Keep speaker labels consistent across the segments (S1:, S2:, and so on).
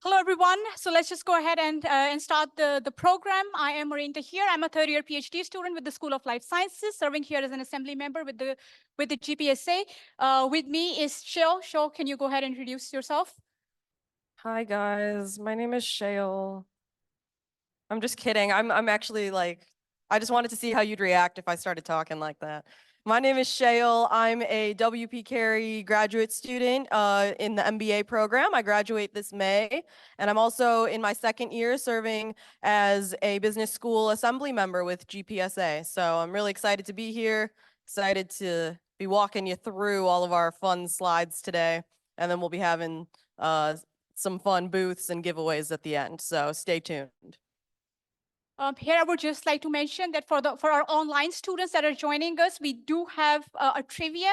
S1: Hello, everyone. So let's just go ahead and start the program. I am Marinda here. I'm a third-year PhD student with the School of Life Sciences, serving here as an assembly member with the GPSA. With me is Shil. Shil, can you go ahead and introduce yourself?
S2: Hi guys, my name is Shale. I'm just kidding. I'm actually like, I just wanted to see how you'd react if I started talking like that. My name is Shale. I'm a WP Carey graduate student in the MBA program. I graduate this May, and I'm also in my second year serving as a business school assembly member with GPSA. So I'm really excited to be here, excited to be walking you through all of our fun slides today, and then we'll be having some fun booths and giveaways at the end. So stay tuned.
S1: Here, I would just like to mention that for our online students that are joining us, we do have a trivia,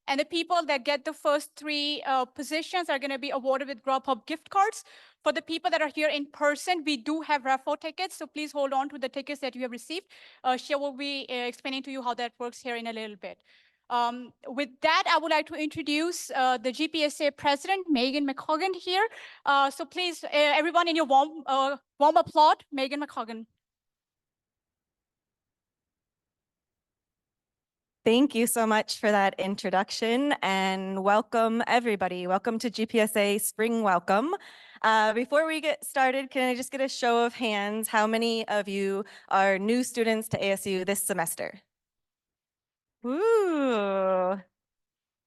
S1: and the people that get the first three positions are going to be awarded with Grubhub gift cards. For the people that are here in person, we do have raffle tickets, so please hold on to the tickets that you have received. She will be explaining to you how that works here in a little bit. With that, I would like to introduce the GPSA president, Megan McCoggan here. So please, everyone in your warm applaud, Megan McCoggan.
S3: Thank you so much for that introduction and welcome everybody. Welcome to GPSA Spring Welcome. Before we get started, can I just get a show of hands? How many of you are new students to ASU this semester? Ooh,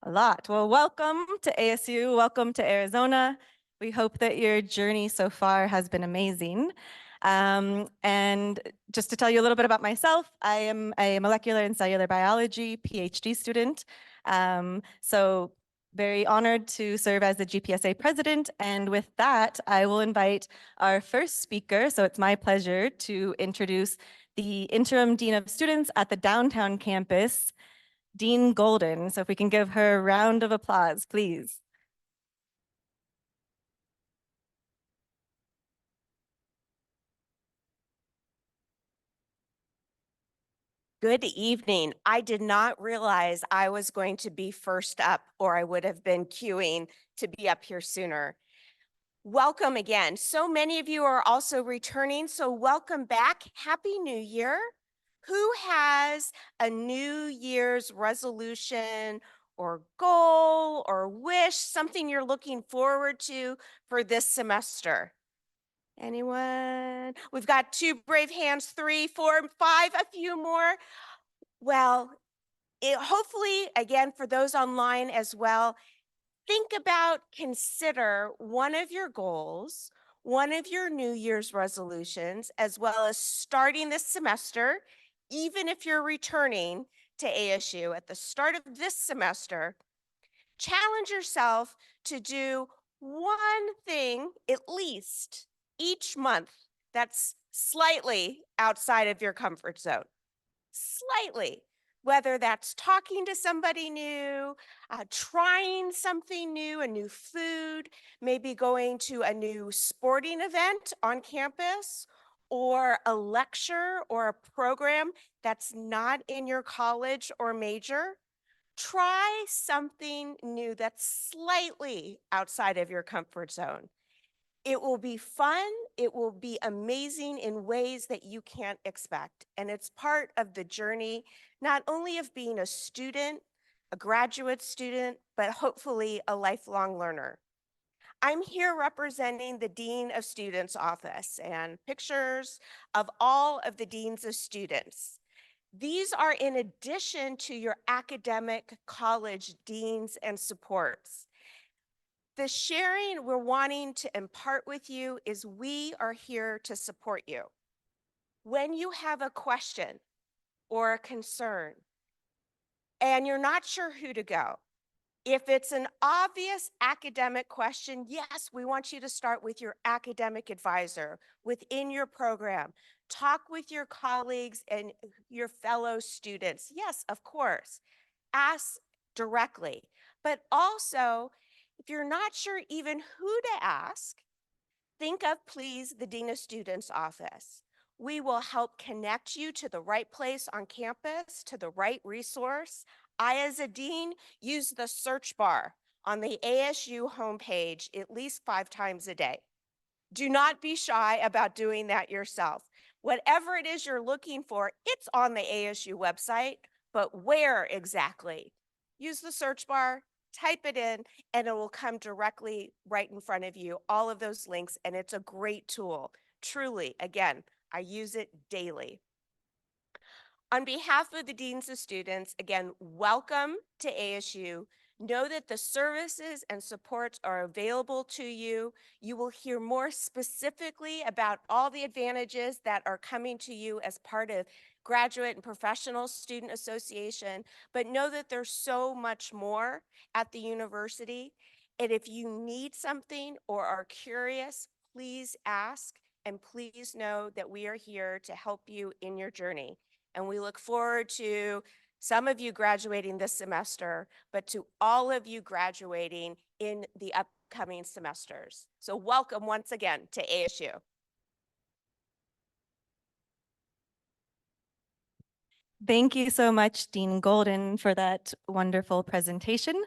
S3: a lot. Well, welcome to ASU. Welcome to Arizona. We hope that your journey so far has been amazing. And just to tell you a little bit about myself, I am a molecular and cellular biology PhD student. So very honored to serve as the GPSA president. And with that, I will invite our first speaker. So it's my pleasure to introduce the interim dean of students at the downtown campus, Dean Golden. So if we can give her a round of applause, please.
S4: Good evening. I did not realize I was going to be first up, or I would have been queuing to be up here sooner. Welcome again. So many of you are also returning, so welcome back. Happy New Year. Who has a New Year's resolution or goal or wish, something you're looking forward to for this semester? Anyone? We've got two brave hands, 3, 4, 5, a few more. Well, hopefully, again, for those online as well, consider one of your goals, one of your New Year's resolutions, as well as starting this semester, even if you're returning to ASU at the start of this semester, challenge yourself to do one thing at least each month that's slightly outside of your comfort zone. Slightly, whether that's talking to somebody new, trying something new, a new food, maybe going to a new sporting event on campus, or a lecture or a program that's not in your college or major. Try something new that's slightly outside of your comfort zone. It will be fun. It will be amazing in ways that you can't expect. And it's part of the journey, not only of being a student, a graduate student, but hopefully a lifelong learner. I'm here representing the Dean of Students office and pictures of all of the deans of students. These are in addition to your academic college deans and supports. The sharing we're wanting to impart with you is we are here to support you. When you have a question or a concern and you're not sure who to go, if it's an obvious academic question, yes, we want you to start with your academic advisor within your program. Talk with your colleagues and your fellow students. Yes, of course. Ask directly, but also, if you're not sure even who to ask, think of, please, the Dean of Students office. We will help connect you to the right place on campus, to the right resource. I, as a dean, use the search bar on the ASU homepage at least 5 times a day. Do not be shy about doing that yourself. Whatever it is you're looking for, it's on the ASU website, but where exactly? Use the search bar, type it in, and it will come directly right in front of you, all of those links, and it's a great tool. Truly, again, I use it daily. On behalf of the deans of students, again, welcome to ASU. Know that the services and supports are available to you. You will hear more specifically about all the advantages that are coming to you as part of Graduate and Professional Student Association, but know that there's so much more at the university. And if you need something or are curious, please ask, and please know that we are here to help you in your journey. And we look forward to some of you graduating this semester, but to all of you graduating in the upcoming semesters. So welcome once again to ASU.
S3: Thank you so much, Dean Golden, for that wonderful presentation.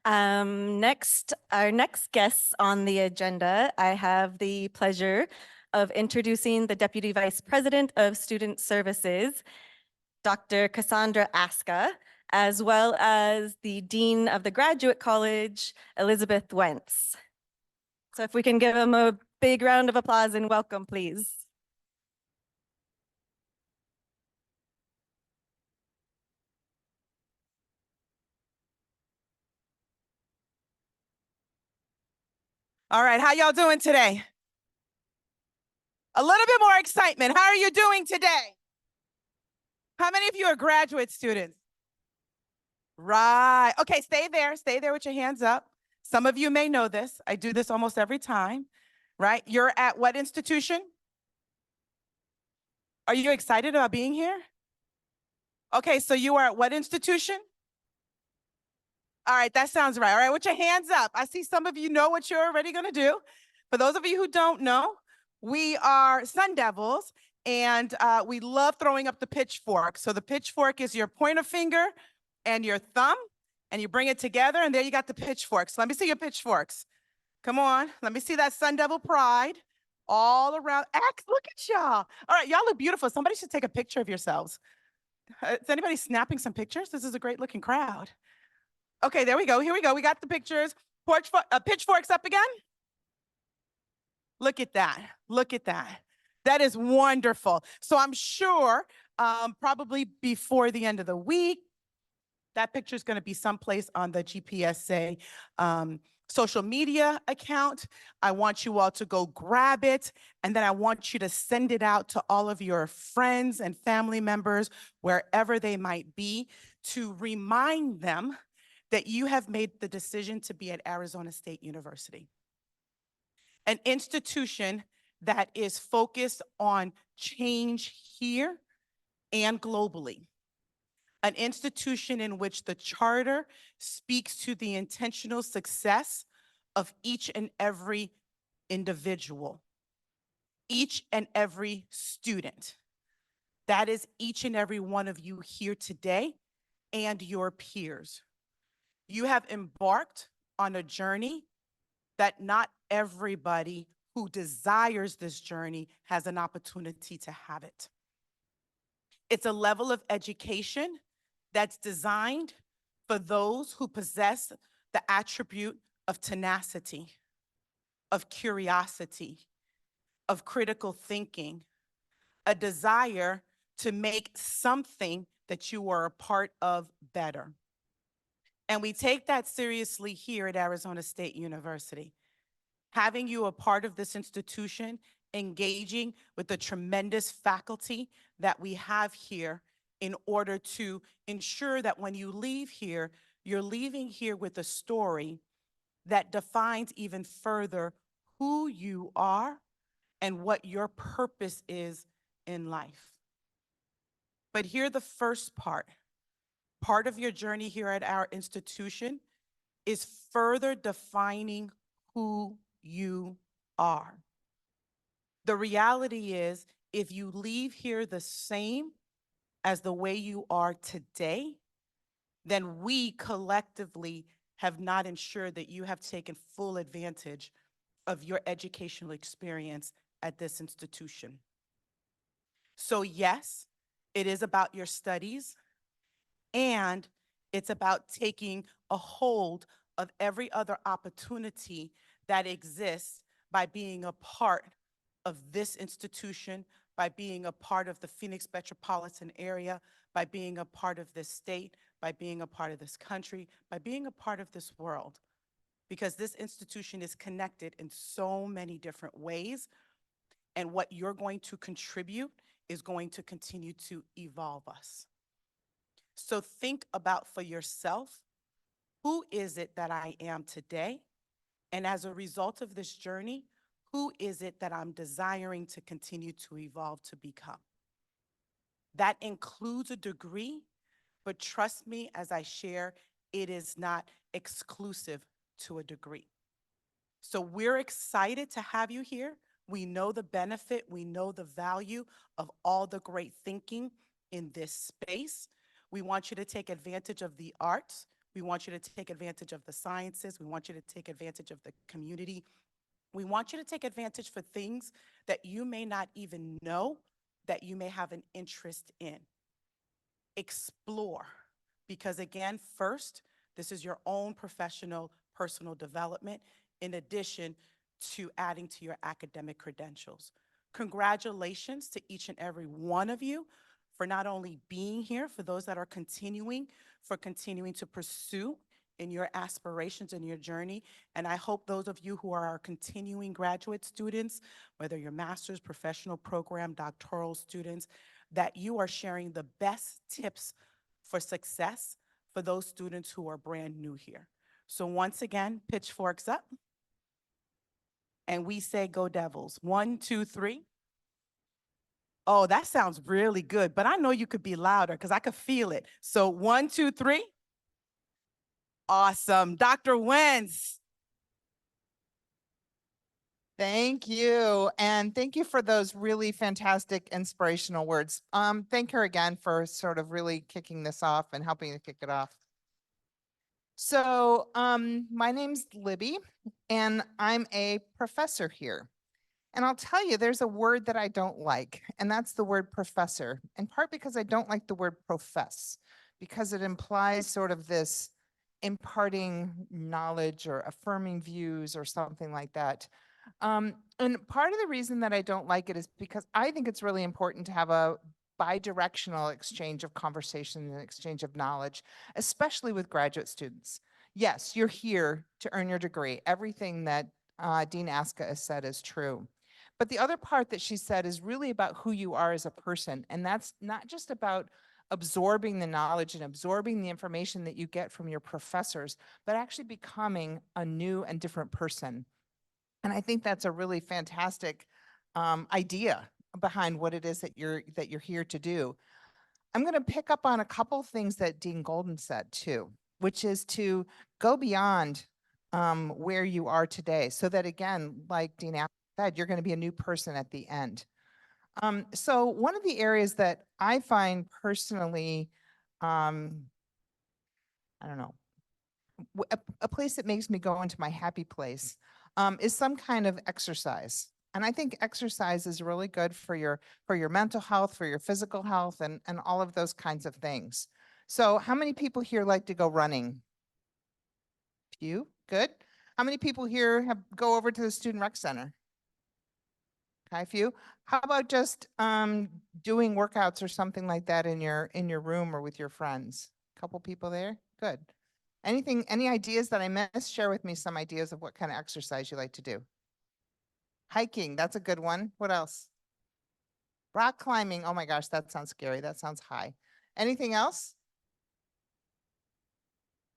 S3: Our next guests on the agenda, I have the pleasure of introducing the Deputy Vice President of Student Services, Dr. Cassandra Aska, as well as the Dean of the Graduate College, Elizabeth Wentz. So if we can give them a big round of applause and welcome, please.
S5: All right, how y'all doing today? A little bit more excitement. How are you doing today? How many of you are graduate students? Right. Okay, stay there with your hands up. Some of you may know this. I do this almost every time, right? You're at what institution? Are you excited about being here? Okay, so you are at what institution? All right, that sounds right. All right, with your hands up. I see some of you know what you're already going to do. For those of you who don't know, we are Sun Devils, and we love throwing up the pitchfork. So the pitchfork is your pointer finger and your thumb, and you bring it together, and there you got the pitchforks. Let me see your pitchforks. Come on, let me see that Sun Devil pride all around. Look at y'all. All right, y'all look beautiful. Somebody should take a picture of yourselves. Is anybody snapping some pictures? This is a great looking crowd. Okay, there we go. Here we go. We got the pictures. Pitchforks up again. Look at that. Look at that. That is wonderful. So I'm sure probably before the end of the week, that picture is going to be someplace on the GPSA social media account. I want you all to go grab it, and then I want you to send it out to all of your friends and family members, wherever they might be, to remind them that you have made the decision to be at Arizona State University, an institution that is focused on change here and globally, an institution in which the charter speaks to the intentional success of each and every individual, each and every student. That is each and every one of you here today and your peers. You have embarked on a journey that not everybody who desires this journey has an opportunity to have it. It's a level of education that's designed for those who possess the attribute of tenacity, of curiosity, of critical thinking, a desire to make something that you are a part of better. And we take that seriously here at Arizona State University. Having you a part of this institution, engaging with the tremendous faculty that we have here in order to ensure that when you leave here, you're leaving here with a story that defines even further who you are and what your purpose is in life. But here, the first part of your journey here at our institution is further defining who you are. The reality is, if you leave here the same as the way you are today, then we collectively have not ensured that you have taken full advantage of your educational experience at this institution. So yes, it is about your studies, and it's about taking a hold of every other opportunity that exists by being a part of this institution, by being a part of the Phoenix metropolitan area, by being a part of this state, by being a part of this country, by being a part of this world. Because this institution is connected in so many different ways, and what you're going to contribute is going to continue to evolve us. So think about for yourself, who is it that I am today? And as a result of this journey, who is it that I'm desiring to continue to evolve to become? That includes a degree, but trust me as I share, it is not exclusive to a degree. So we're excited to have you here. We know the benefit, we know the value of all the great thinking in this space. We want you to take advantage of the arts. We want you to take advantage of the sciences. We want you to take advantage of the community. We want you to take advantage for things that you may not even know that you may have an interest in. Explore, because again, first, this is your own professional, personal development, in addition to adding to your academic credentials. Congratulations to each and every one of you for not only being here, for those that are continuing, for continuing to pursue in your aspirations and your journey. And I hope those of you who are our continuing graduate students, whether you're master's, professional program, doctoral students, that you are sharing the best tips for success for those students who are brand new here. So once again, pitchforks up. And we say, go Devils. 1, 2, 3. Oh, that sounds really good, but I know you could be louder because I could feel it. So 1, 2, 3. Awesome. Dr. Wentz.
S6: Thank you. And thank you for those really fantastic inspirational words. Thank her again for sort of really kicking this off and helping to kick it off. So my name's Libby, and I'm a professor here. And I'll tell you, there's a word that I don't like, and that's the word professor, in part because I don't like the word profess, because it implies sort of this imparting knowledge or affirming views or something like that. And part of the reason that I don't like it is because I think it's really important to have a bi-directional exchange of conversation and exchange of knowledge, especially with graduate students. Yes, you're here to earn your degree. Everything that Dean Aska has said is true. But the other part that she said is really about who you are as a person. And that's not just about absorbing the knowledge and absorbing the information that you get from your professors, but actually becoming a new and different person. And I think that's a really fantastic idea behind what it is that you're here to do. I'm going to pick up on a couple things that Dean Golden said too, which is to go beyond where you are today, so that again, like Dean said, you're going to be a new person at the end. So one of the areas that I find personally, I don't know, a place that makes me go into my happy place is some kind of exercise. And I think exercise is really good for your mental health, for your physical health, and all of those kinds of things. So how many people here like to go running? Few, good. How many people here go over to the Student Rec Center? Okay, a few. How about just doing workouts or something like that in your room or with your friends? Couple people there? Good. Any ideas that I missed? Share with me some ideas of what kind of exercise you like to do. Hiking, that's a good one. What else? Rock climbing. Oh my gosh, that sounds scary. That sounds high. Anything else?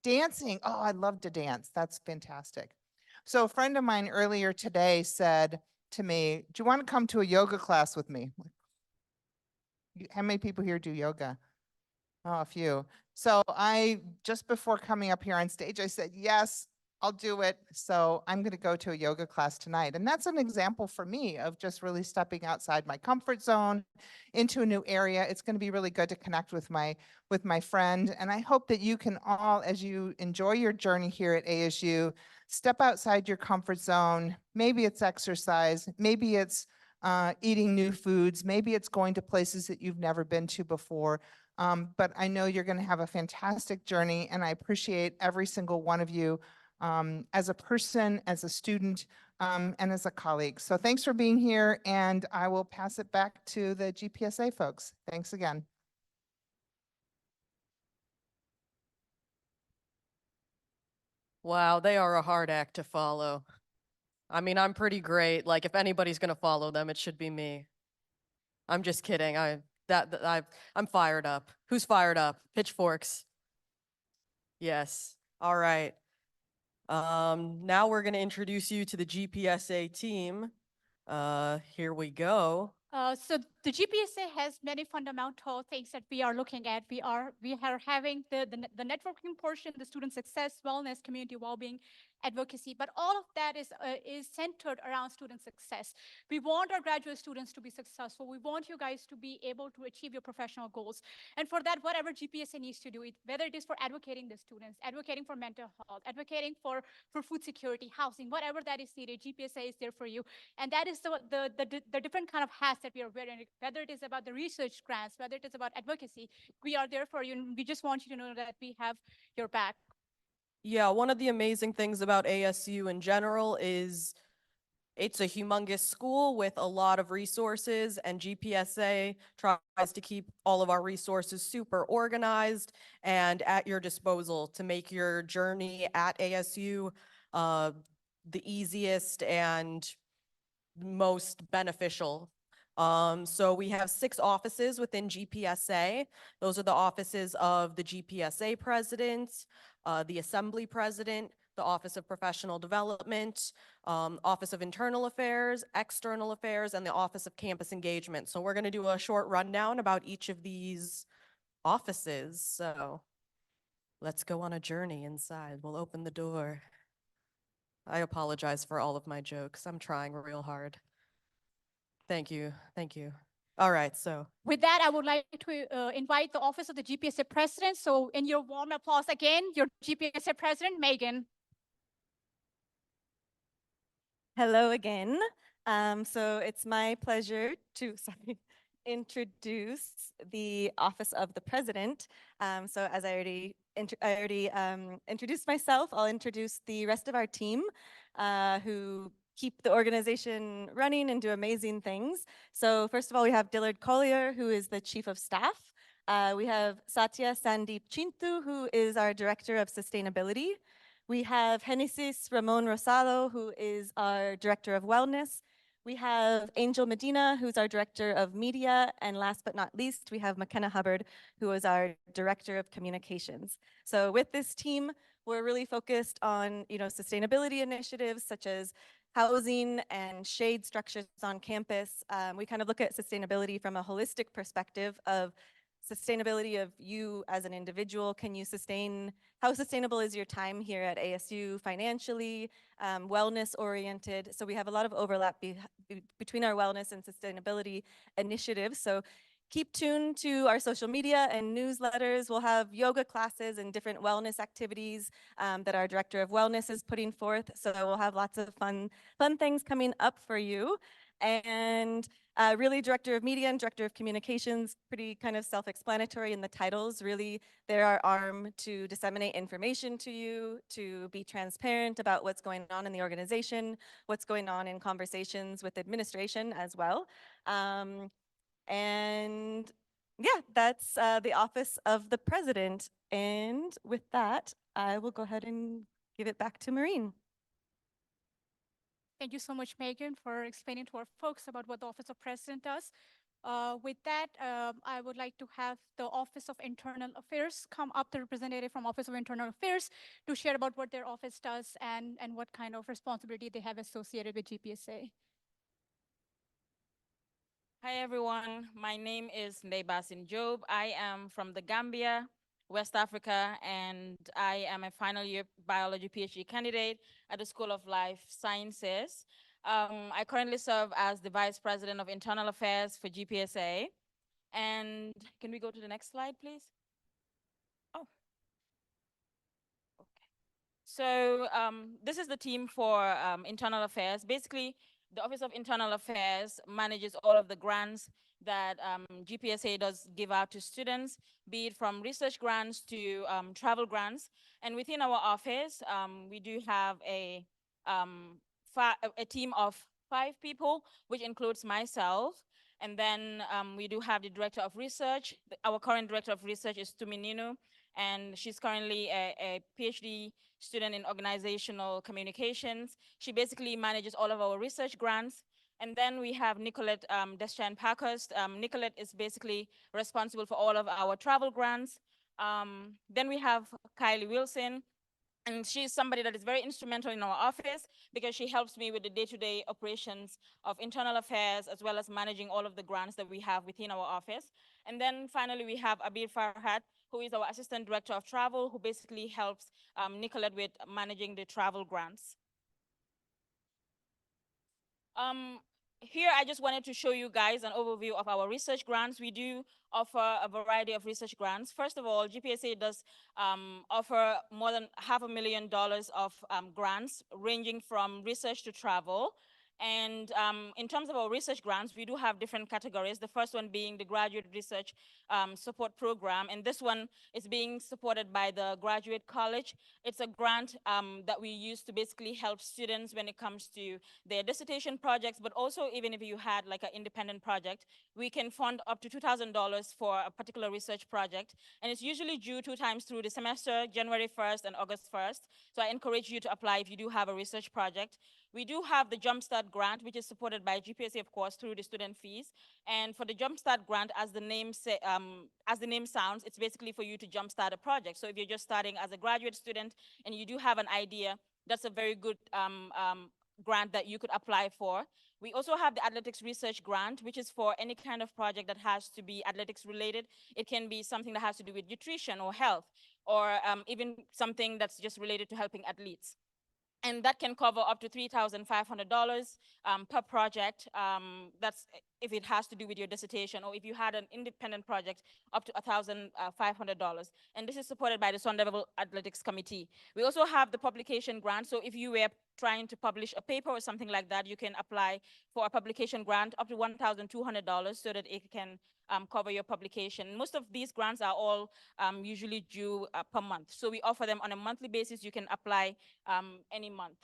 S6: Dancing. Oh, I'd love to dance. That's fantastic. So a friend of mine earlier today said to me, do you want to come to a yoga class with me? How many people here do yoga? Oh, a few. So just before coming up here on stage, I said, yes, I'll do it. So I'm going to go to a yoga class tonight. And that's an example for me of just really stepping outside my comfort zone into a new area. It's going to be really good to connect with my friend. And I hope that you can all, as you enjoy your journey here at ASU, step outside your comfort zone. Maybe it's exercise, maybe it's eating new foods, maybe it's going to places that you've never been to before. But I know you're going to have a fantastic journey, and I appreciate every single one of you as a person, as a student, and as a colleague. So thanks for being here, and I will pass it back to the GPSA folks. Thanks again.
S2: Wow, they are a hard act to follow. I mean, I'm pretty great. Like, if anybody's gonna follow them, it should be me. I'm just kidding. I'm fired up. Who's fired up? Pitchforks. Yes. All right. Now we're gonna introduce you to the GPSA team. Here we go.
S1: So the GPSA has many fundamental things that we are looking at. We are having the networking portion, the student success, wellness, community well-being, advocacy, but all of that is centered around student success. We want our graduate students to be successful. We want you guys to be able to achieve your professional goals. And for that, whatever GPSA needs to do, whether it is for advocating the students, advocating for mental health, advocating for food security, housing, whatever that is needed, GPSA is there for you. And that is the different kind of hats that we are wearing, whether it is about the research grants, whether it is about advocacy, we are there for you. And we just want you to know that we have your back.
S2: Yeah, one of the amazing things about ASU in general is it's a humongous school with a lot of resources, and GPSA tries to keep all of our resources super organized and at your disposal to make your journey at ASU the easiest and most beneficial. So we have 6 offices within GPSA. Those are the offices of the GPSA president, the assembly president, the Office of Professional Development, Office of Internal Affairs, External Affairs, and the Office of Campus Engagement. So we're going to do a short rundown about each of these offices. So let's go on a journey inside. We'll open the door. I apologize for all of my jokes. I'm trying real hard. Thank you. Thank you. All right, so
S1: With that, I would like to invite the Office of the GPSA President. So in your warm applause again, your GPSA President, Megan.
S3: Hello again. So it's my pleasure to introduce the Office of the President. So as I already introduced myself, I'll introduce the rest of our team who keep the organization running and do amazing things. So first of all, we have Dillard Collier, who is the Chief of Staff. We have Satya Sandeep Chintu, who is our Director of Sustainability. We have Genesis Ramon Rosado, who is our Director of Wellness. We have Angel Medina, who's our Director of Media. And last but not least, we have McKenna Hubbard, who is our Director of Communications. So with this team, we're really focused on, sustainability initiatives such as housing and shade structures on campus. We kind of look at sustainability from a holistic perspective of sustainability of you as an individual. Can you sustain, how sustainable is your time here at ASU financially, wellness oriented? So we have a lot of overlap between our wellness and sustainability initiatives. So keep tuned to our social media and newsletters. We'll have yoga classes and different wellness activities that our Director of Wellness is putting forth. So we'll have lots of fun things coming up for you. And really, Director of Media and Director of Communications, pretty kind of self-explanatory in the titles. Really, they're our arm to disseminate information to you, to be transparent about what's going on in the organization, what's going on in conversations with administration as well. And yeah, that's the Office of the President. And with that, I will go ahead and give it back to Maureen.
S1: Thank you so much, Megan, for explaining to our folks about what the Office of President does. With that, I would like to have the Office of Internal Affairs come up, the representative from Office of Internal Affairs, to share about what their office does and what kind of responsibility they have associated with GPSA.
S7: Hi everyone, my name is Ndebasin Job. I am from the Gambia, West Africa, and I am a final year biology PhD candidate at the School of Life Sciences. I currently serve as the Vice President of Internal Affairs for GPSA. And can we go to the next slide, please? Oh, okay. So this is the team for internal affairs. Basically, the Office of Internal Affairs manages all of the grants that GPSA does give out to students, be it from research grants to travel grants. And within our office, we do have um, a team of 5 people, which includes myself. And then we do have the Director of Research. Our current Director of Research is Tumininu, and she's currently a PhD student in organizational communications. She basically manages all of our research grants. And then we have Nicolette Deschan Parkhurst. Nicolette is basically responsible for all of our travel grants. Then we have Kylie Wilson, and she's somebody that is very instrumental in our office because she helps me with the day-to-day operations of internal affairs as well as managing all of the grants that we have within our office. And then finally, we have Abir Farhat, who is our Assistant Director of Travel, who basically helps Nicolette with managing the travel grants. Here, I just wanted to show you guys an overview of our research grants. We do offer a variety of research grants. First of all, GPSA does offer more than $500,000 of grants ranging from research to travel. And in terms of our research grants, we do have different categories. The first one being the Graduate Research Support Program. And this one is being supported by the Graduate College. It's a grant that we use to basically help students when it comes to their dissertation projects, but also even if you had like an independent project, we can fund up to $2,000 for a particular research project. And it's usually due 2 times through the semester, January 1st and August 1st. So I encourage you to apply if you do have a research project. We do have the Jumpstart grant, which is supported by GPSA, of course, through the student fees. And for the Jumpstart grant, as the name sounds, it's basically for you to jumpstart a project. So if you're just starting as a graduate student and you do have an idea, that's a very good grant that you could apply for. We also have the Athletics Research Grant, which is for any kind of project that has to be athletics related. It can be something that has to do with nutrition or health, or even something that's just related to helping athletes. And that can cover up to $3,500 per project. That's if it has to do with your dissertation, or if you had an independent project, up to $1,500. And this is supported by the Sun Devil Athletics Committee. We also have the publication grant. So if you were trying to publish a paper or something like that, you can apply for a publication grant up to $1,200 so that it can cover your publication. Most of these grants are all usually due per month. So we offer them on a monthly basis. You can apply any month.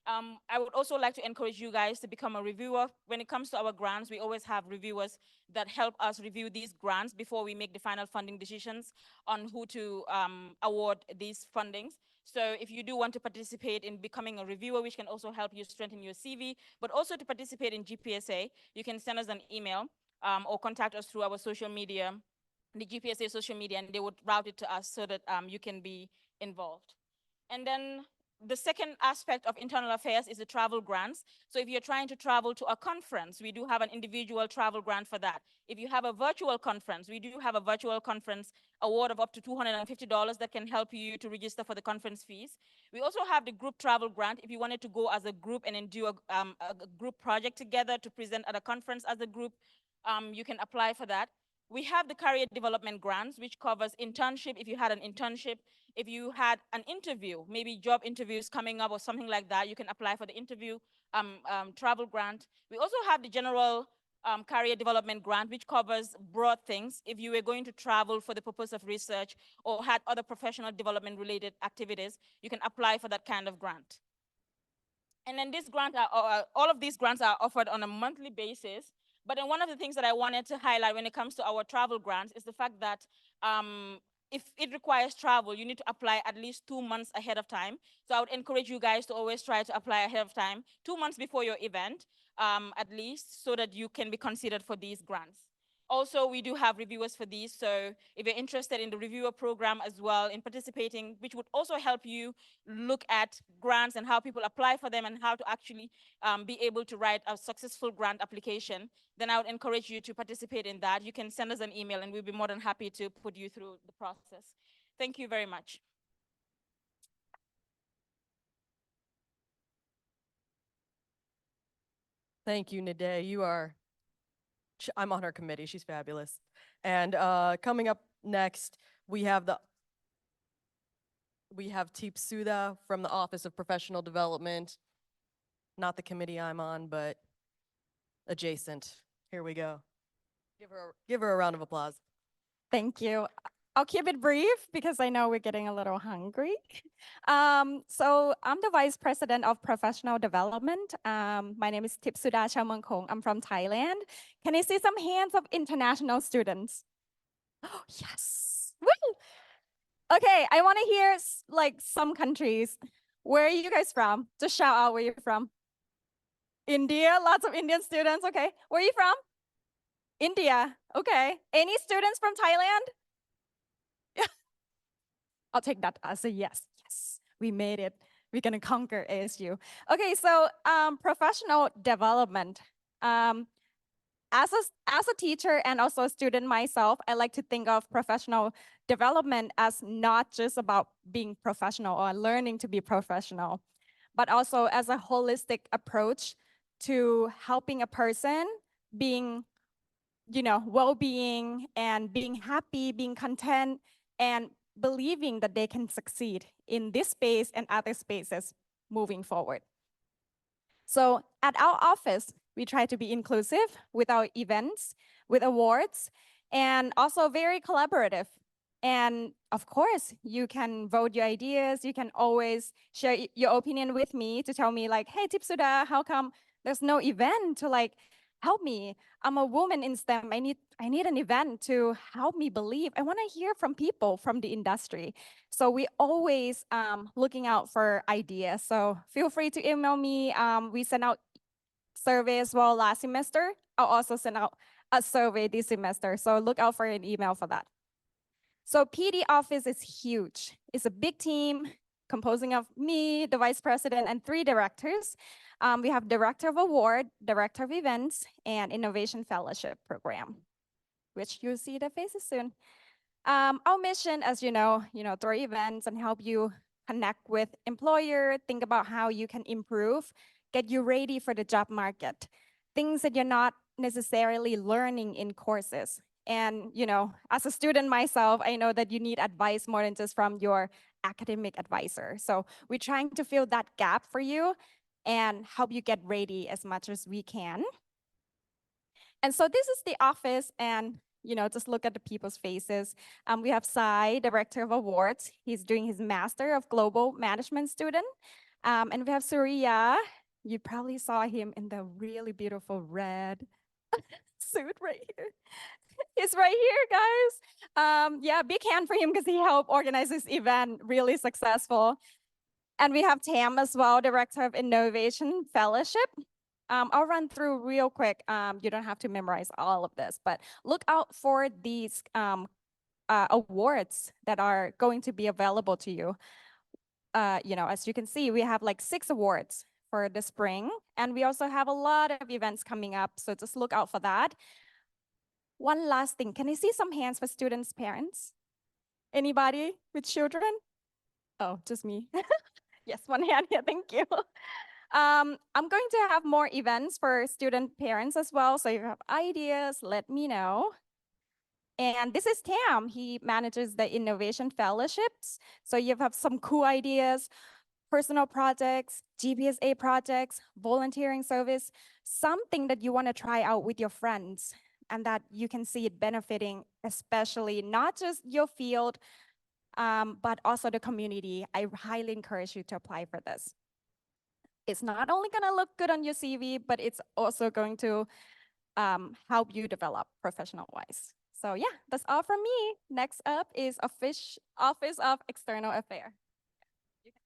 S7: I would also like to encourage you guys to become a reviewer. When it comes to our grants, we always have reviewers that help us review these grants before we make the final funding decisions on who to award these fundings. So if you do want to participate in becoming a reviewer, which can also help you strengthen your CV, but also to participate in GPSA, you can send us an email or contact us through our social media, the GPSA social media, and they would route it to us so that you can be involved. And then the second aspect of internal affairs is the travel grants. So if you're trying to travel to a conference, we do have an individual travel grant for that. If you have a virtual conference, we do have a virtual conference award of up to $250 that can help you to register for the conference fees. We also have the group travel grant. If you wanted to go as a group and then do a group project together to present at a conference as a group, you can apply for that. We have the career development grants, which covers internship. If you had an internship, if you had an interview, maybe job interviews coming up or something like that, you can apply for the interview travel grant. We also have the general career development grant, which covers broad things. If you were going to travel for the purpose of research or had other professional development related activities, you can apply for that kind of grant. And then this grant all of these grants are offered on a monthly basis. But then one of the things that I wanted to highlight when it comes to our travel grants is the fact that if it requires travel, you need to apply at least 2 months ahead of time. So I would encourage you guys to always try to apply ahead of time, 2 months before your event, at least, so that you can be considered for these grants. Also, we do have reviewers for these. So if you're interested in the reviewer program as well, in participating, which would also help you look at grants and how people apply for them and how to actually be able to write a successful grant application, then I would encourage you to participate in that. You can send us an email and we'll be more than happy to put you through the process. Thank you very much.
S2: Thank you, Nade. I'm on her committee. She's fabulous. And coming up next, we have Teep Sudha from the Office of Professional Development. Not the committee I'm on, but adjacent. Here we go. Give her a round of applause.
S8: Thank you. I'll keep it brief because I know we're getting a little hungry. So I'm the Vice President of Professional Development. My name is Tipsuda Chamankong. I'm from Thailand. Can I see some hands of international students? Oh, yes. Woo! Okay, I want to hear like some countries. Where are you guys from? Just shout out where you're from. India, lots of Indian students. Okay, where are you from? India. Okay. Any students from Thailand? I'll take that as a yes. Yes, we made it. We're gonna conquer ASU. Okay, so professional development. As a teacher and also a student myself, I like to think of professional development as not just about being professional or learning to be professional, but also as a holistic approach to helping a person being, well-being and being happy, being content, and believing that they can succeed in this space and other spaces moving forward. So at our office, we try to be inclusive with our events, with awards, and also very collaborative. And of course, you can vote your ideas. You can always share your opinion with me to tell me like, hey, Tipsuda, how come there's no event to like help me? I'm a woman in STEM. I need an event to help me believe. I want to hear from people from the industry. So we always looking out for ideas. So feel free to email me. We sent out survey as well last semester. I'll also send out a survey this semester. So look out for an email for that. So PD office is huge. It's a big team composing of me, the vice president, and 3 directors. We have director of award, director of events, and innovation fellowship program, which you'll see the faces soon. Our mission, as you know, through events and help you connect with employer, think about how you can improve, get you ready for the job market, things that you're not necessarily learning in courses. And, as a student myself, I know that you need advice more than just from your academic advisor. So we're trying to fill that gap for you and help you get ready as much as we can. And so this is the office, and just look at the people's faces. We have Sai, Director of Awards. He's doing his Master of Global Management student. And we have Surya. You probably saw him in the really beautiful red suit right here. He's right here, guys. Yeah, big hand for him because he helped organize this event really successful. And we have Tam as well, Director of Innovation Fellowship. I'll run through real quick. You don't have to memorize all of this, but look out for these awards that are going to be available to you. As you can see, we have like 6 awards for the spring, and we also have a lot of events coming up, so just look out for that. One last thing, can I see some hands for students' parents? Anybody with children? Oh, just me. Yes, one hand here, thank you. I'm going to have more events for student parents as well, so if you have ideas, let me know. And this is Tam. He manages the innovation fellowships. So you have some cool ideas, personal projects, GPSA projects, volunteering service, something that you want to try out with your friends and that you can see it benefiting, especially not just your field, but also the community. I highly encourage you to apply for this. It's not only going to look good on your CV, but it's also going to help you develop professional-wise. So yeah, that's all from me. Next up is Office of External Affairs.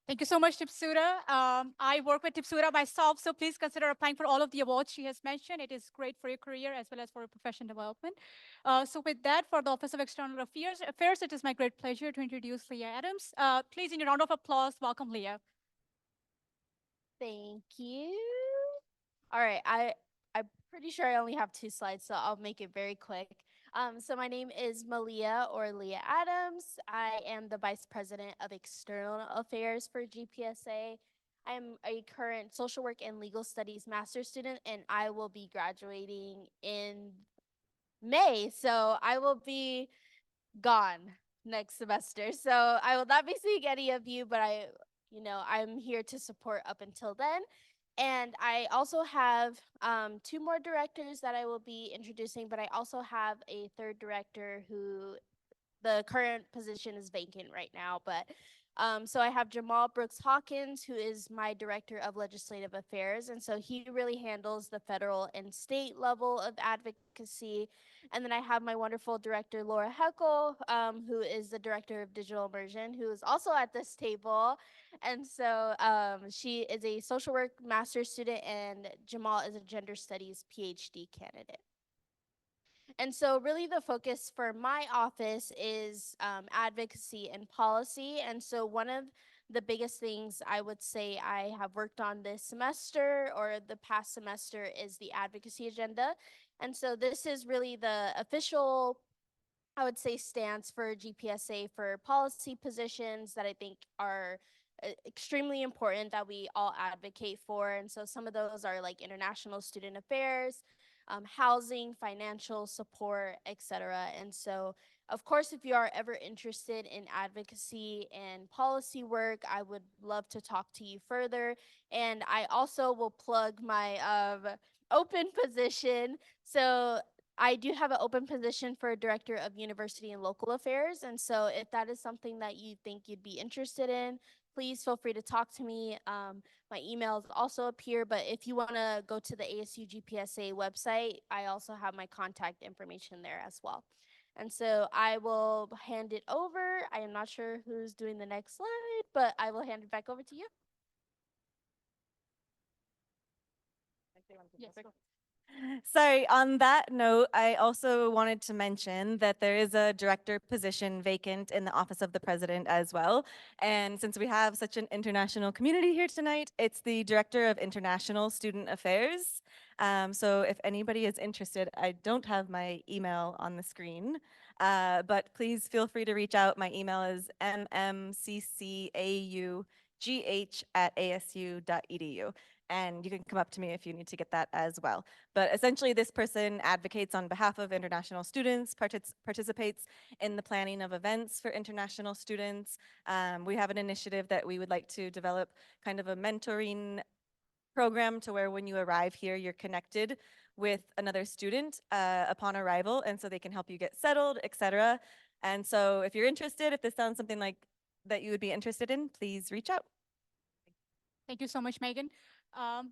S1: Thank you so much, Tipsuda. I work with Tipsuda myself, so please consider applying for all of the awards she has mentioned. It is great for your career as well as for your professional development. So with that, for the Office of External Affairs, it is my great pleasure to introduce Leah Adams. Please, in a round of applause, welcome Leah.
S9: Thank you. All right, I'm pretty sure I only have 2 slides, so I'll make it very quick. So my name is Malia or Leah Adams. I am the Vice President of External Affairs for GPSA. I am a current social work and legal studies master's student, and I will be graduating in May. So I will be gone next semester. So I will not be seeing any of you, but I'm here to support up until then. And I also have two more directors that I will be introducing, but I also have a third director who the current position is vacant right now. But so I have Jamal Brooks Hawkins, who is my director of legislative affairs, and so he really handles the federal and state level of advocacy. And then I have my wonderful director Laura Heckel, who is the director of digital immersion, who is also at this table. And so she is a social work master's student, and Jamal is a gender studies PhD candidate. And so, really, the focus for my office is advocacy and policy. And so, one of the biggest things I would say I have worked on this semester or the past semester is the advocacy agenda. And so, this is really the official, I would say, stance for GPSA for policy positions that I think are extremely important that we all advocate for. And so some of those are like international student affairs, housing, financial support, etc. And so, of course, if you are ever interested in advocacy and policy work, I would love to talk to you further. And I also will plug my open position. So I do have an open position for Director of University and Local Affairs. And so if that is something that you think you'd be interested in, please feel free to talk to me. My emails also appear, but if you want to go to the ASU GPSA website, I also have my contact information there as well. And so I will hand it over. I am not sure who's doing the next slide, but I will hand it back over to you. Yes, go.
S3: Sorry, on that note, I also wanted to mention that there is a director position vacant in the Office of the President as well. And since we have such an international community here tonight, it's the Director of International Student Affairs. So if anybody is interested, I don't have my email on the screen, but please feel free to reach out. My email is mmccAUGH@asu.edu. And you can come up to me if you need to get that as well. But essentially, this person advocates on behalf of international students, participates in the planning of events for international students. We have an initiative that we would like to develop kind of a mentoring program to where when you arrive here, you're connected with another student upon arrival, and so they can help you get settled, etc. And so if you're interested, if this sounds something like that you would be interested in, please reach out.
S1: Thank you so much, Megan.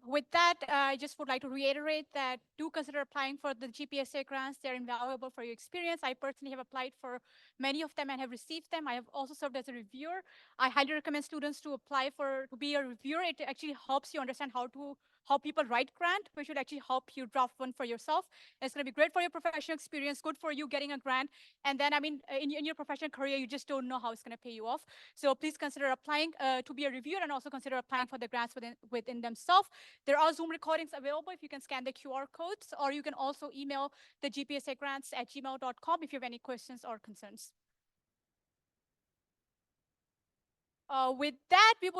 S1: With that, I just would like to reiterate that do consider applying for the GPSA grants. They're invaluable for your experience. I personally have applied for many of them and have received them. I have also served as a reviewer. I highly recommend students to apply to be a reviewer. It actually helps you understand how people write grant, which would actually help you draft one for yourself. And it's going to be great for your professional experience, good for you getting a grant. And then, I mean, in your professional career, you just don't know how it's going to pay you off. So please consider applying to be a reviewer and also consider applying for the grants within themselves. There are Zoom recordings available if you can scan the QR codes, or you can also email the gpsagrants@gmail.com if you have any questions or concerns. With that, we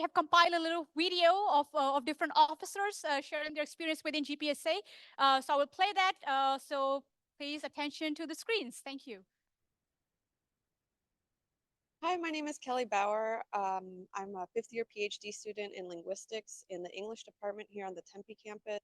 S1: have compiled a little video of different officers sharing their experience within GPSA. So I will play that. So please attention to the screens. Thank you.
S10: Hi, my name is Kelly Bauer. I'm a fifth-year PhD student in linguistics in the English department here on the Tempe campus.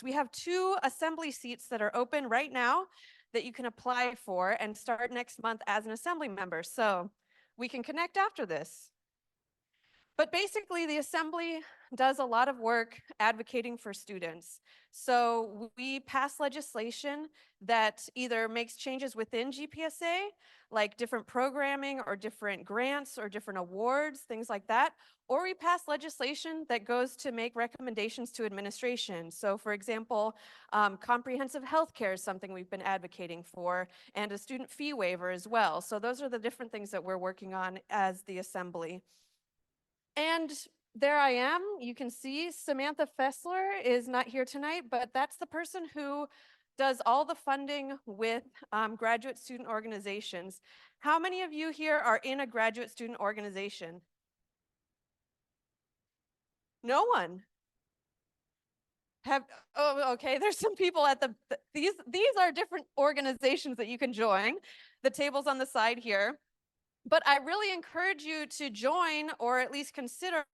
S10: We have 2 assembly seats that are open right now that you can apply for and start next month as an assembly member. So we can connect after this. But basically, the assembly does a lot of work advocating for students. So we pass legislation that either makes changes within GPSA, like different programming or different grants or different awards, things like that, or we pass legislation that goes to make recommendations to administration. So for example, comprehensive health care is something we've been advocating for, and a student fee waiver as well. So those are the different things that we're working on as the assembly. And there I am. You can see Samantha Fessler is not here tonight, but that's the person who does all the funding with graduate student organizations. How many of you here are in a graduate student organization? No one. Oh, okay, there's some people at these are different organizations that you can join. The table's on the side here. But I really encourage you to join or at least consider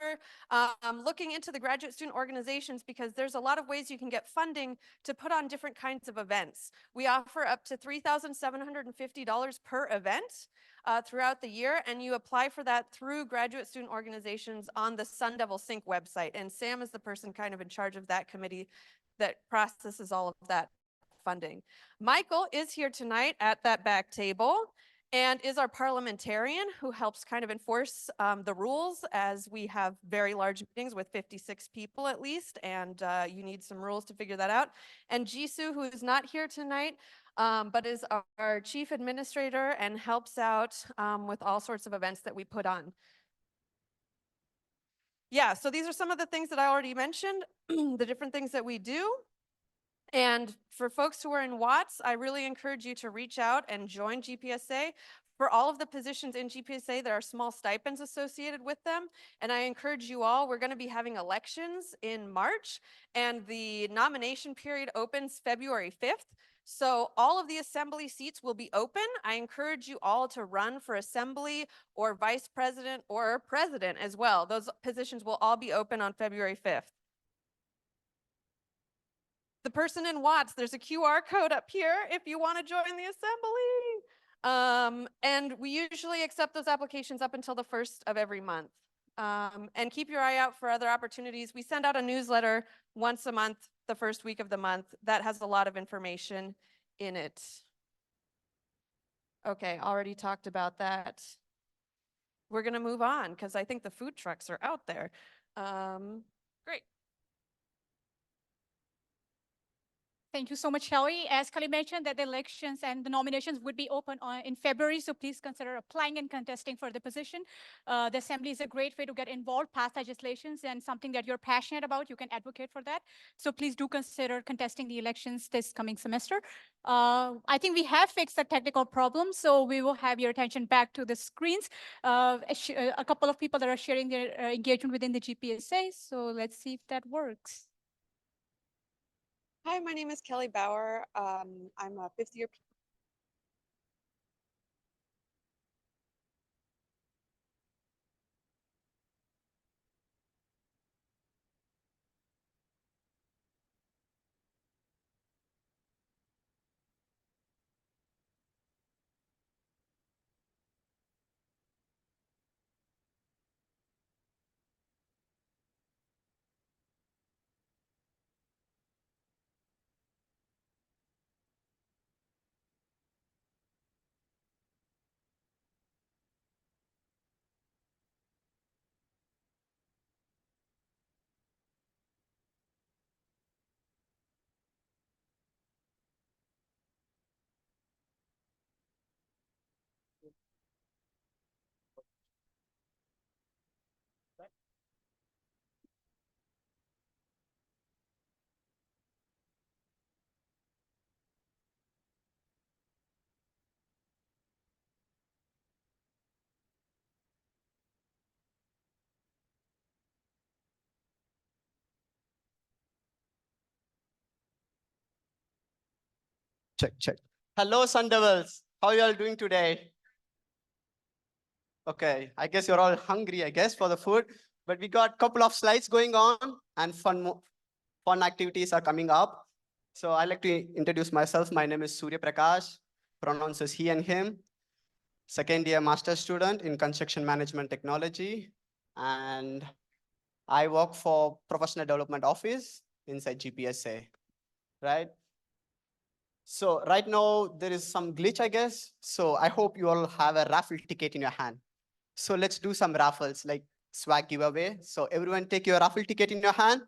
S10: looking into the graduate student organizations, because there's a lot of ways you can get funding to put on different kinds of events. We offer up to $3,750 per event throughout the year, and you apply for that through graduate student organizations on the Sun Devil Sync website. And Sam is the person kind of in charge of that committee that processes all of that funding. Michael is here tonight at that back table and is our parliamentarian who helps kind of enforce the rules, as we have very large meetings with 56 people at least, and you need some rules to figure that out. And Jisoo, who is not here tonight, but is our chief administrator and helps out with all sorts of events that we put on. Yeah, so these are some of the things that I already mentioned, the different things that we do. And for folks who are in Watts, I really encourage you to reach out and join GPSA. For all of the positions in GPSA, there are small stipends associated with them. And I encourage you all, we're going to be having elections in March, and the nomination period opens February 5th. So all of the assembly seats will be open. I encourage you all to run for assembly or vice president or president as well. Those positions will all be open on February 5th. The person in Watts, there's a QR code up here if you want to join the assembly. And we usually accept those applications up until the 1st of every month. And keep your eye out for other opportunities. We send out a newsletter once a month, the first week of the month, that has a lot of information in it. Okay, already talked about that. We're gonna move on because I think the food trucks are out there. Great.
S1: Thank you so much, Kelly. As Kelly mentioned, that the elections and the nominations would be open in February, so please consider applying and contesting for the position. The Assembly is a great way to get involved, pass legislations, and something that you're passionate about, you can advocate for that. So please do consider contesting the elections this coming semester. I think we have fixed the technical problem, so we will have your attention back to the screens. A couple of people that are sharing their engagement within the GPSA, so let's see if that works.
S10: Hi, my name is Kelly Bauer. I'm a 5th year.
S11: Check, check. Hello, Sun Devils. How are you all doing today? Okay, I guess you're all hungry, I guess, for the food. But we got a couple of slides going on and fun activities are coming up. So I'd like to introduce myself. My name is Surya Prakash, pronouns as he and him. Second year master student in construction management technology. And I work for professional development office inside GPSA, right? So right now there is some glitch, I guess. So I hope you all have a raffle ticket in your hand. So let's do some raffles like swag giveaway. So everyone take your raffle ticket in your hand.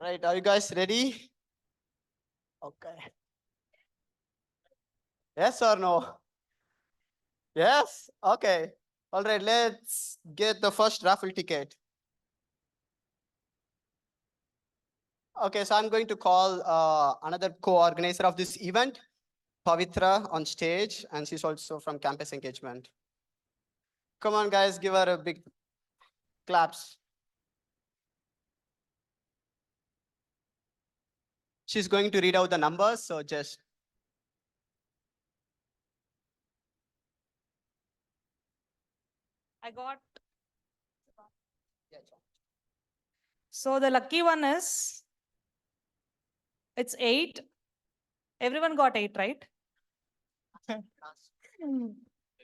S11: Right, are you guys ready? Okay. Yes or no? Yes, okay. All right, let's get the first raffle ticket. Okay, so I'm going to call another co-organizer of this event, Pavitra, on stage, and she's also from campus engagement. Come on, guys, give her a big claps. She's going to read out the numbers, so just.
S12: I got. So the lucky one is, it's 8. Everyone got 8, right?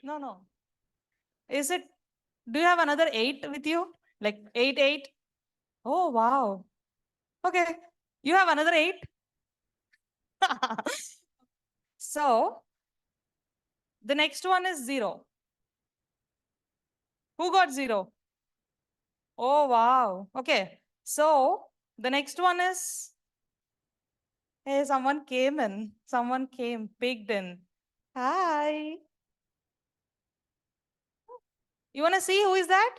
S12: No, no. Is it, do you have another 8 with you? Like 8, 8? Oh, wow. Okay. You have another 8? So the next one is 0. Who got 0? Oh, wow. Okay. So the next one is, hey, someone came in. Someone came, picked in. Hi. You want to see who is that?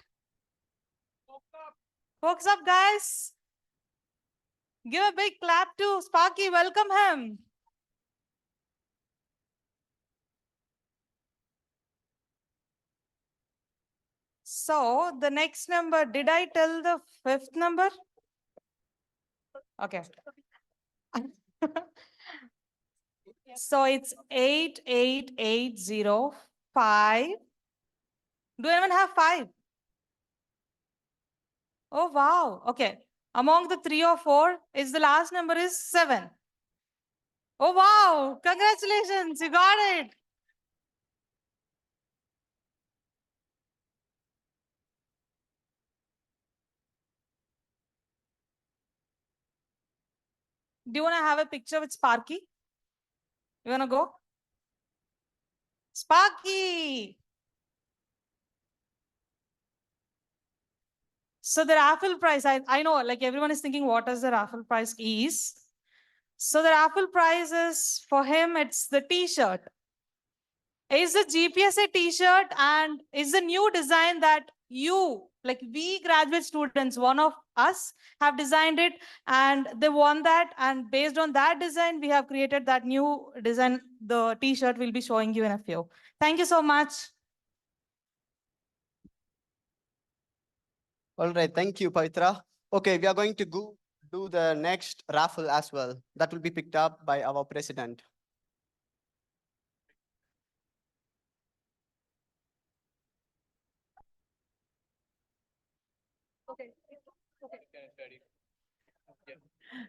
S12: Folks up, guys. Give a big clap to Sparky. Welcome him. So the next number, did I tell the 5th number? Okay. So it's 88805. Do anyone have 5? Oh, wow. Okay. Among the 3 or 4, is the last number is 7. Oh, wow. Congratulations. You got it. Do you want to have a picture with Sparky? You want to go? Sparky. So the raffle prize, I know like everyone is thinking what is the raffle prize is. So the raffle prize is for him, it's the t-shirt. It's the GPSA t-shirt and it's the new design that you, like we graduate students, one of us have designed it and they won that. And based on that design, we have created that new design. The t-shirt will be showing you in a few. Thank you so much.
S11: All right, thank you, Pavitra. Okay, we are going to go do the next raffle as well. That will be picked up by our president.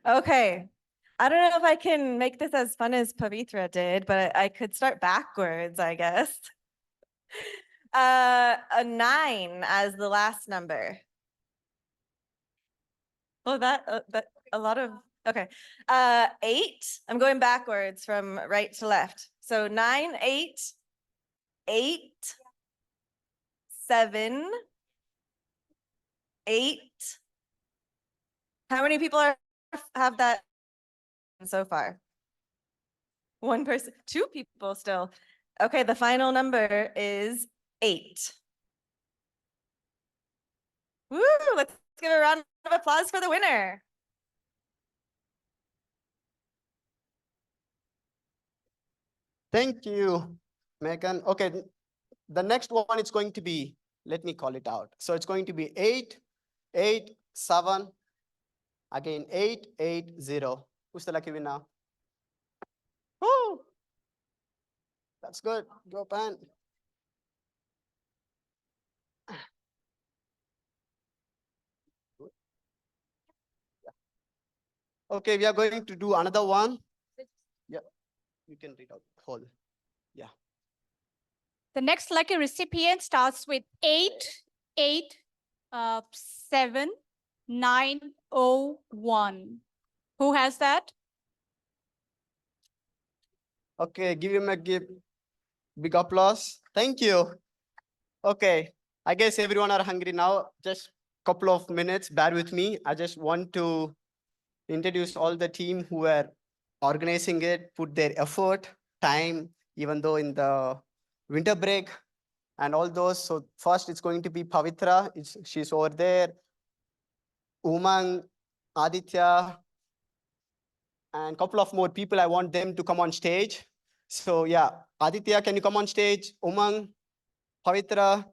S3: Okay. I don't know if I can make this as fun as Pavitra did, but I could start backwards, I guess. A 9 as the last number. Oh, that a lot of, okay. 8, I'm going backwards from right to left. So 9, 8, 8, 7, 8. How many people have that so far? One person, 2 people still. Okay, the final number is 8. Woo, let's give a round of applause for the winner.
S11: Thank you, Megan. Okay, the next one is going to be, let me call it out. So it's going to be 8, 8, 7, again 8, 8, 0. Who's the lucky winner? Woo! That's good. Go Pan. Okay, we are going to do another one. Yeah, you can read out whole. Yeah.
S1: The next lucky recipient starts with 887901. Who has that?
S11: Okay, give him a big applause. Thank you. Okay, I guess everyone are hungry now. Just couple of minutes, bear with me. I just want to introduce all the team who were organizing it, put their effort, time, even though in the winter break and all those. So first it's going to be Pavitra. She's over there. Umang, Aditya, and couple of more people. I want them to come on stage. So yeah, Aditya, can you come on stage? Umang, Pavitra,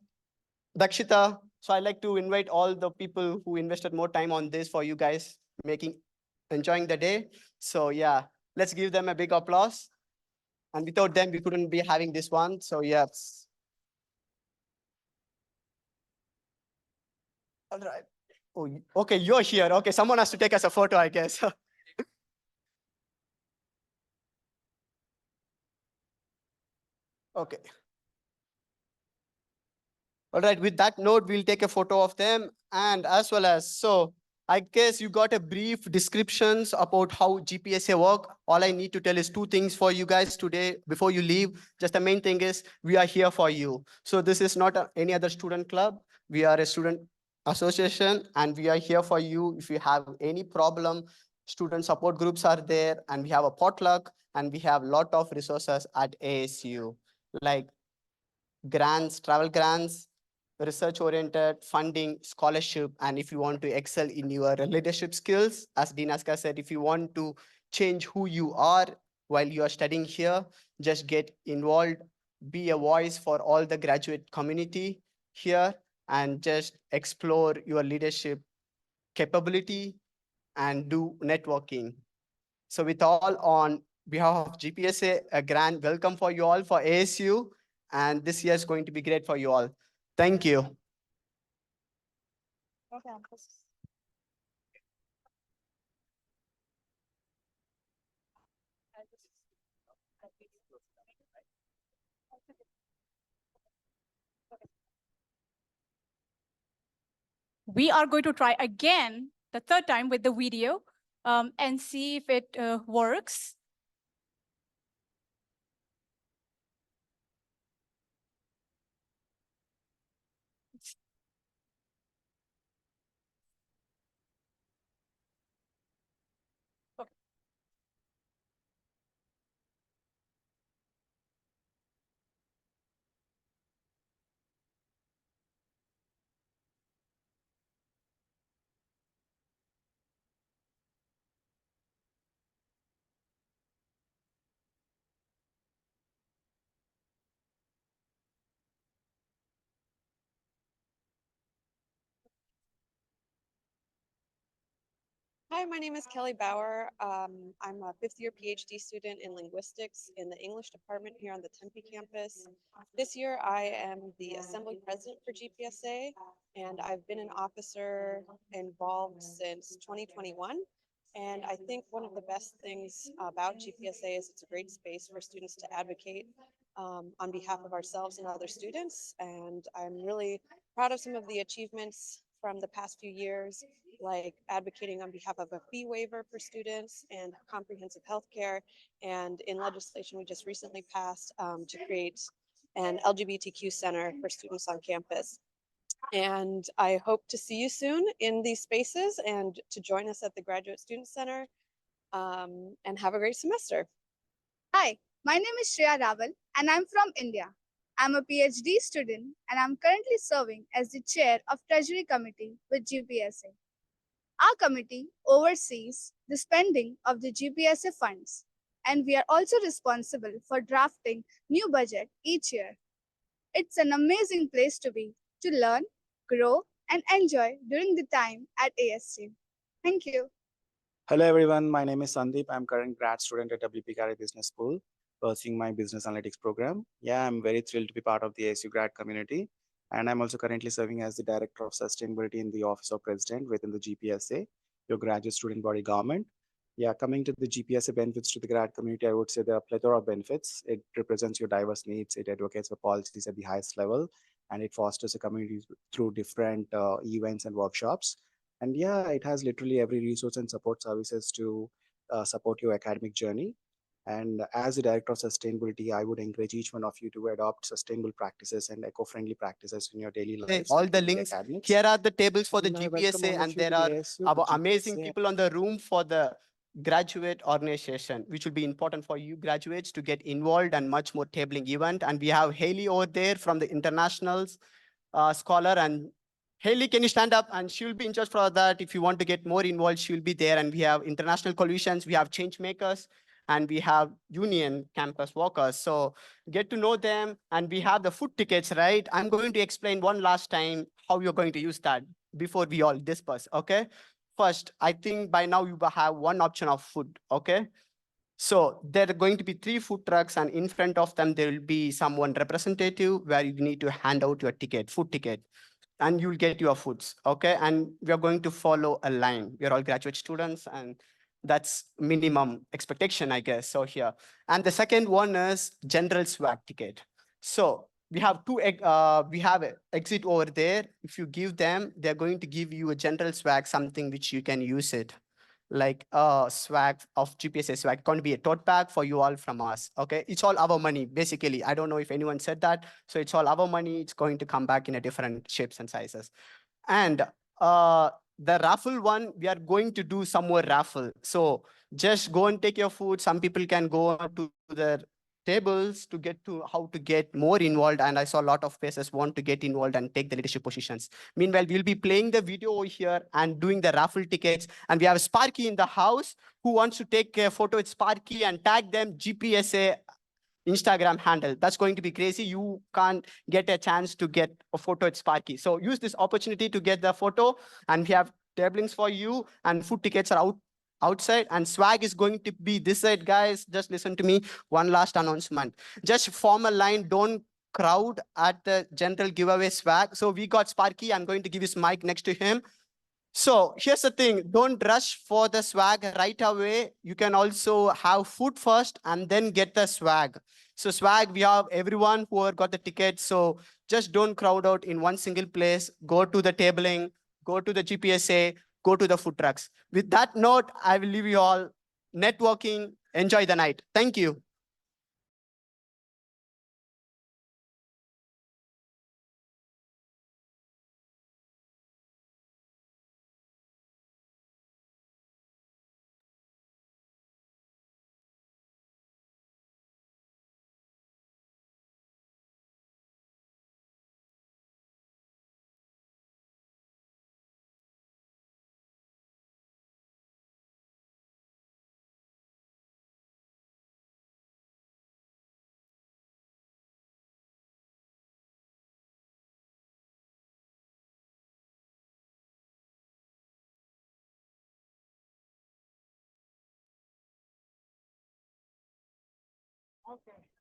S11: Dakshita. So I'd like to invite all the people who invested more time on this for you guys enjoying the day. So yeah, let's give them a big applause. And without them, we couldn't be having this one. So yes. All right. Oh, okay, you're here. Okay, someone has to take us a photo, I guess. Okay. All right, with that note, we'll take a photo of them and as well as, so I guess you got a brief descriptions about how GPSA work. All I need to tell is two things for you guys today before you leave. Just the main thing is we are here for you. So this is not any other student club. We are a student association and we are here for you. If you have any problem, student support groups are there and we have a potluck and we have a lot of resources at ASU like grants, travel grants, research-oriented funding, scholarship, and if you want to excel in your leadership skills, as Dean Aska said, if you want to change who you are while you are studying here, just get involved, be a voice for all the graduate community here, and just explore your leadership capability and do networking. So with all on behalf of GPSA, a grand welcome for you all for ASU. And this year is going to be great for you all. Thank you.
S1: We are going to try again, the third time with the video, and see if it works.
S10: Hi, my name is Kelly Bauer. I'm a fifth year PhD student in linguistics in the English department here on the Tempe campus. This year, I am the assembly president for GPSA, and I've been an officer involved since 2021. And I think one of the best things about GPSA is it's a great space for students to advocate on behalf of ourselves and other students. And I'm really proud of some of the achievements from the past few years, like advocating on behalf of a fee waiver for students and comprehensive health care. And in legislation we just recently passed to create an LGBTQ center for students on campus. And I hope to see you soon in these spaces and to join us at the Graduate Student Center, and have a great semester.
S13: Hi, my name is Shreya Raval and I'm from India. I'm a PhD student and I'm currently serving as the chair of Treasury Committee with GPSA. Our committee oversees the spending of the GPSA funds, and we are also responsible for drafting new budget each year. It's an amazing place to be, to learn, grow, and enjoy during the time at ASU. Thank you.
S14: Hello everyone, my name is Sandeep. I'm current grad student at WP Carey Business School. pursuing my business analytics program. Yeah, I'm very thrilled to be part of the ASU grad community. And I'm also currently serving as the Director of Sustainability in the Office of President within the GPSA, your graduate student body government. Yeah, coming to the GPSA benefits to the grad community, I would say there are a plethora of benefits. It represents your diverse needs, it advocates for policies at the highest level, and it fosters a community through different events and workshops. And yeah, it has literally every resource and support services to support your academic journey. And as a director of sustainability, I would encourage each one of you to adopt sustainable practices and eco-friendly practices in your daily lives.
S11: All the
S14: including
S11: links.
S14: academics.
S11: Here are the tables for the
S14: And I welcome
S11: GPSA,
S14: all of
S11: and
S14: you
S11: there
S14: to the
S11: are
S14: ASU,
S11: our
S14: the
S11: amazing
S14: GPSA.
S11: people on the room for the graduate organization, which will be important for you graduates to get involved and much more tabling event. And we have Haley over there from the internationals scholar. And Haley, can you stand up? And she'll be in charge for that. If you want to get more involved, she'll be there. And we have international coalitions, we have change makers, and we have union campus workers. So get to know them. And we have the food tickets, right? I'm going to explain one last time how you're going to use that before we all disperse, okay? First, I think by now you will have one option of food, okay? So there are going to be 3 food trucks, and in front of them, there will be someone representative where you need to hand out your ticket, food ticket, and you'll get your foods, okay? And we are going to follow a line. We are all graduate students, and that's minimum expectation, I guess, so here. And the second one is general swag ticket. So we have we have a exit over there. If you give them, they're going to give you a general swag, something which you can use it, like swag of GPSA swag. It's going to be a tote bag for you all from us. Okay, it's all our money, basically. I don't know if anyone said that. So it's all our money. It's going to come back in a different shapes and sizes. And the raffle one, we are going to do some more raffle. So just go and take your food. Some people can go to the tables to get to how to get more involved. And I saw a lot of faces want to get involved and take the leadership positions. Meanwhile, we'll be playing the video over here and doing the raffle tickets. And we have Sparky in the house who wants to take a photo with Sparky and tag them GPSA Instagram handle. That's going to be crazy. You can't get a chance to get a photo at Sparky. So use this opportunity to get the photo, and we have tablings for you, and food tickets are outside, and swag is going to be this side, guys. Just listen to me. One last announcement. Just form a line. Don't crowd at the general giveaway swag. So we got Sparky. I'm going to give his mic next to him. So here's the thing, don't rush for the swag right away. You can also have food first and then get the swag. So swag, we have everyone who got the ticket. So just don't crowd out in one single place. Go to the tabling, go to the GPSA, go to the food trucks. With that note, I will leave you all networking. Enjoy the night. Thank you.
S5: Okay.